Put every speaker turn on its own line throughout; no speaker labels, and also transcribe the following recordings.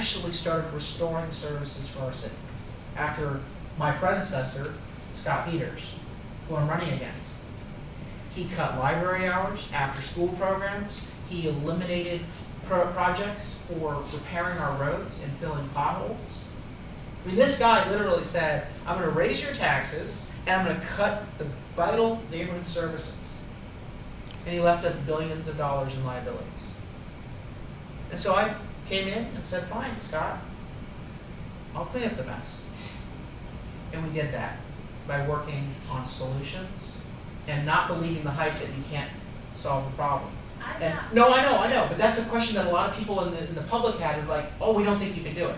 actually started restoring services for our city after my predecessor, Scott Peters, who I'm running against. He cut library hours, after school programs. He eliminated projects for repairing our roads and filling potholes. I mean, this guy literally said, I'm going to raise your taxes and I'm going to cut the vital neighborhood services. And he left us billions of dollars in liabilities. And so I came in and said, fine, Scott, I'll clean up the mess. And we did that by working on solutions and not believing the hype that you can't solve the problem. No, I know, but that's a question that a lot of people in the public had of like, oh, we don't think you can do it.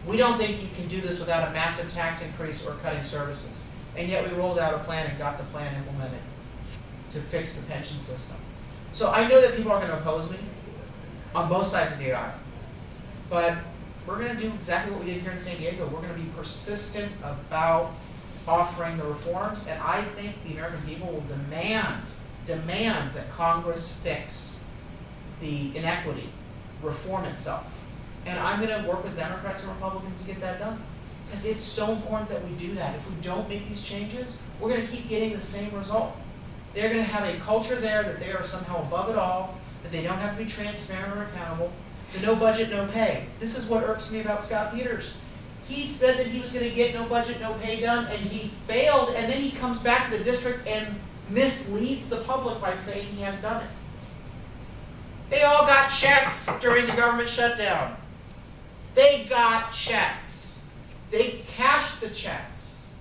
We don't think you can do this without a massive tax increase or cutting services. And yet we rolled out a plan and got the plan implemented to fix the pension system. So I know that people are going to oppose me on both sides of the aisle. But we're going to do exactly what we did here in San Diego. We're going to be persistent about offering the reforms, and I think the American people will demand that Congress fix the inequity, reform itself. And I'm going to work with Democrats and Republicans to get that done. Because it's so important that we do that. If we don't make these changes, we're going to keep getting the same result. They're going to have a culture there that they are somehow above it all, that they don't have to be transparent or accountable, the no budget, no pay. This is what irks me about Scott Peters. He said that he was going to get no budget, no pay done, and he failed, and then he comes back to the district and misleads the public by saying he has done it. They all got checks during the government shutdown. They got checks. They cashed the checks.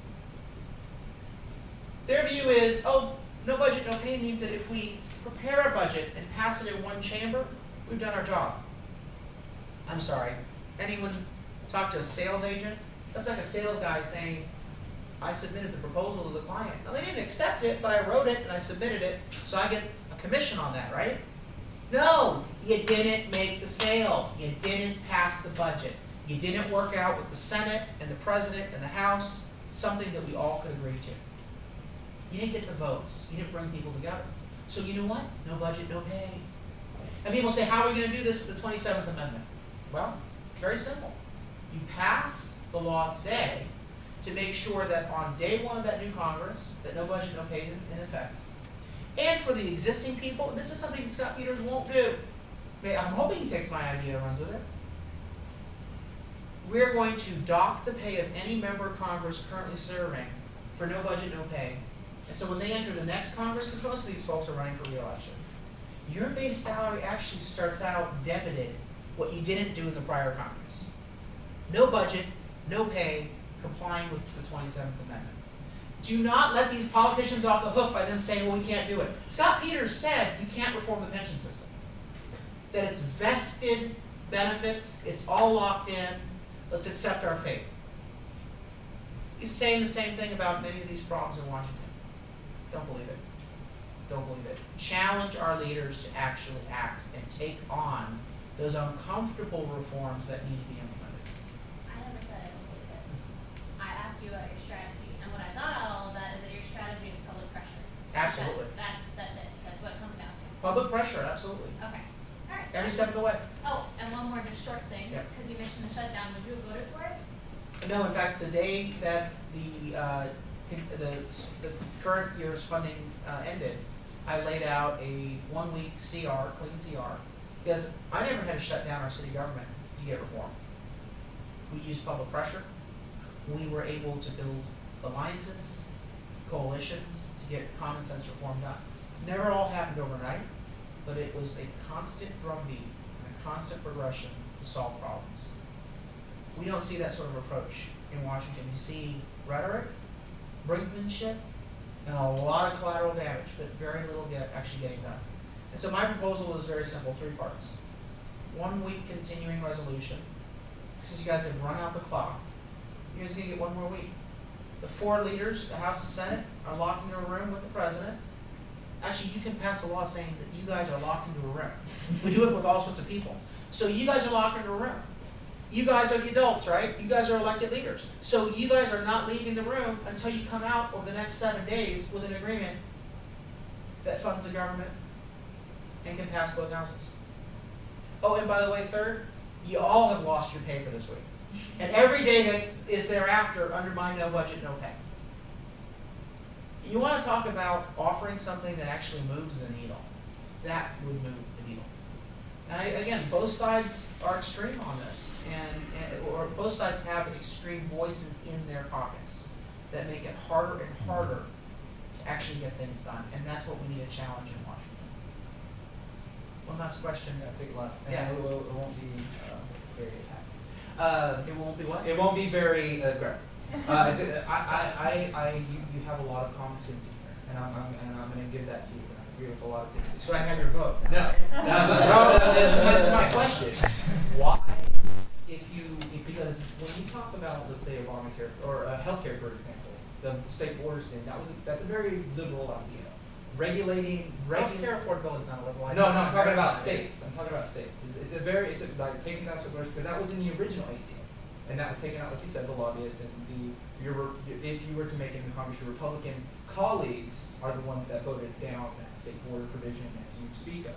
Their view is, oh, no budget, no pay means that if we prepare a budget and pass it in one chamber, we've done our job. I'm sorry. Anyone talk to a sales agent? That's like a sales guy saying, I submitted the proposal to the client. Now, they didn't accept it, but I wrote it and I submitted it, so I get a commission on that, right? No, you didn't make the sale. You didn't pass the budget. You didn't work out with the Senate and the President and the House, something that we all could agree to. You didn't get the votes. You didn't bring people together. So you know what? No budget, no pay. And people say, how are we going to do this with the 27th Amendment? Well, very simple. You pass the law today to make sure that on day one of that new Congress, that no budget, no pay is in effect. And for the existing people, and this is something Scott Peters won't do. I'm hoping he takes my idea and runs with it. We're going to dock the pay of any member of Congress currently serving for no budget, no pay. And so when they enter the next Congress, because most of these folks are running for re-election, your base salary actually starts out debited what you didn't do in the prior Congress. No budget, no pay, complying with the 27th Amendment. Do not let these politicians off the hook by them saying, well, we can't do it. Scott Peters said you can't reform the pension system. That it's vested benefits, it's all locked in, let's accept our fate. He's saying the same thing about many of these problems in Washington. Don't believe it. Don't believe it. Challenge our leaders to actually act and take on those uncomfortable reforms that need to be implemented.
I never said I don't believe it. I asked you about your strategy, and what I got out of all of that is that your strategy is public pressure.
Absolutely.
That's it. That's what it comes down to.
Public pressure, absolutely.
Okay. All right.
Every step of the way.
Oh, and one more just short thing,
Yep.
because you mentioned the shutdown. Would you have voted for it?
No, in fact, the day that the current year's funding ended, I laid out a 1-week CR, clean CR, because I never had to shut down our city government to get reform. We used public pressure. We were able to build alliances, coalitions to get common sense reform done. Never all happened overnight, but it was a constant drumbeat and a constant progression to solve problems. We don't see that sort of approach in Washington. You see rhetoric, brinkmanship, and a lot of collateral damage, but very little actually getting done. And so my proposal was very simple, 3 parts. 1 week continuing resolution. Since you guys have run out the clock, you guys are going to get 1 more week. The 4 leaders, the House and Senate, are locked into a room with the President. Actually, you can pass a law saying that you guys are locked into a room. We do it with all sorts of people. So you guys are locked into a room. You guys are the adults, right? You guys are elected leaders. So you guys are not leaving the room until you come out over the next 7 days with an agreement that funds the government and can pass both houses. Oh, and by the way, third, you all have lost your pay for this week. And every day that is thereafter under my no budget, no pay. You want to talk about offering something that actually moves the needle. That would move the needle. And again, both sides are extreme on this, or both sides have extreme voices in their caucus that make it harder and harder to actually get things done. And that's what we need to challenge in Washington. One last question.
Yeah, take it last.
Yeah.
And it won't be very attacking.
It won't be what?
It won't be very aggressive. You have a lot of competence in here, and I'm going to give that to you. And I agree with a lot of things.
So I have your vote.
No, that's my question. Why, because when you talk about, let's say, Obamacare or healthcare, for example, the state borders thing, that's a very liberal idea. Regulating.
Healthcare affordability is not a liberal idea.
No, I'm talking about states. It's like taking that because that was in the original ACA, and that was taken out, like you said, the lobbyists and if you were to make it in Congress, your Republican colleagues are the ones that voted down that state border provision that you speak of.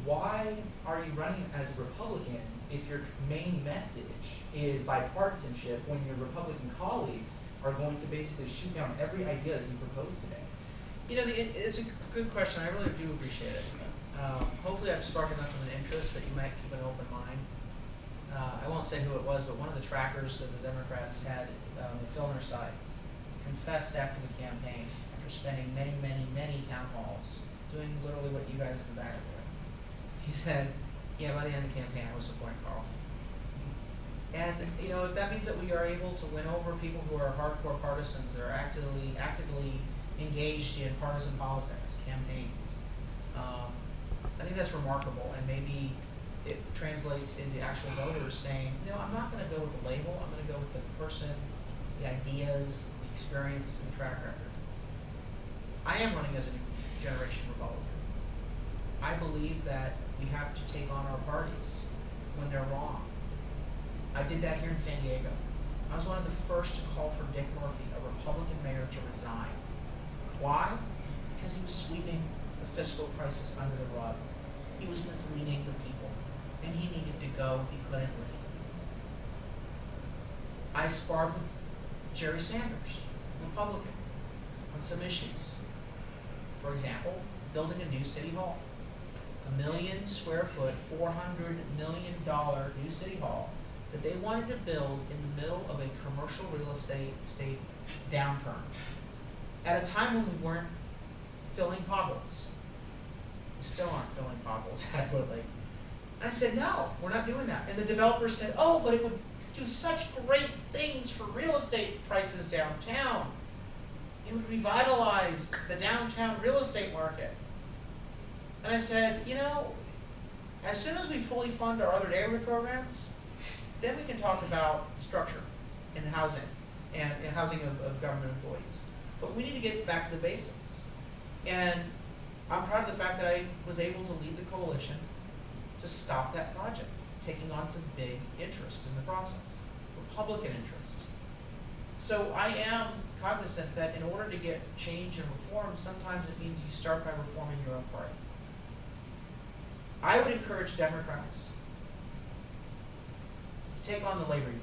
Why are you running as a Republican if your main message is bipartisanship when your Republican colleagues are going to basically shoot down every idea that you propose today?
You know, it's a good question. I really do appreciate it. Hopefully I've sparked enough of an interest that you might keep an open mind. I won't say who it was, but one of the trackers that the Democrats had on their side confessed after the campaign, after spending many, many, many town halls, doing literally what you guys in the back are doing. He said, yeah, by the end of the campaign I was supporting Carl. And, you know, if that means that we are able to win over people who are hardcore partisans, that are actively engaged in partisan politics, campaigns, I think that's remarkable, and maybe it translates into actual voters saying, you know, I'm not going to go with the label, I'm going to go with the person, the ideas, the experience, and the track record. I am running as a generation Republican. I believe that we have to take on our parties when they're wrong. I did that here in San Diego. I was one of the first to call for Dick Murphy, a Republican mayor, to resign. Why? Because he was sweeping the fiscal crisis under the rug. He was misleading the people, and he needed to go. He couldn't lead. I sparred with Jerry Sanders, Republican, on some issues. For example, building a new city hall. 1 million square foot, $400 million new city hall that they wanted to build in the middle of a commercial real estate downturn. At a time when we weren't filling potholes. We still aren't filling potholes adequately. And I said, no, we're not doing that. And the developer said, oh, but it would do such great things for real estate prices downtown. It would revitalize the downtown real estate market. And I said, you know, as soon as we fully fund our other neighborhood programs, then we can talk about structure and housing and housing of government employees. But we need to get back to the basics. And I'm proud of the fact that I was able to lead the coalition to stop that project, taking on some big interests in the process, Republican interests. So I am cognizant that in order to get change and reform, sometimes it means you start by reforming your own party. I would encourage Democrats to take on the labor unions,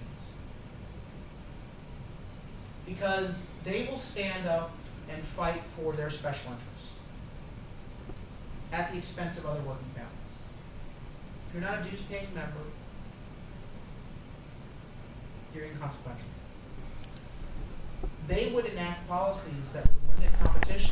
because they will stand up and fight for their special interest at the expense of other working families. If you're not a dues-paying member, you're inconsequential. They would enact policies that would limit competition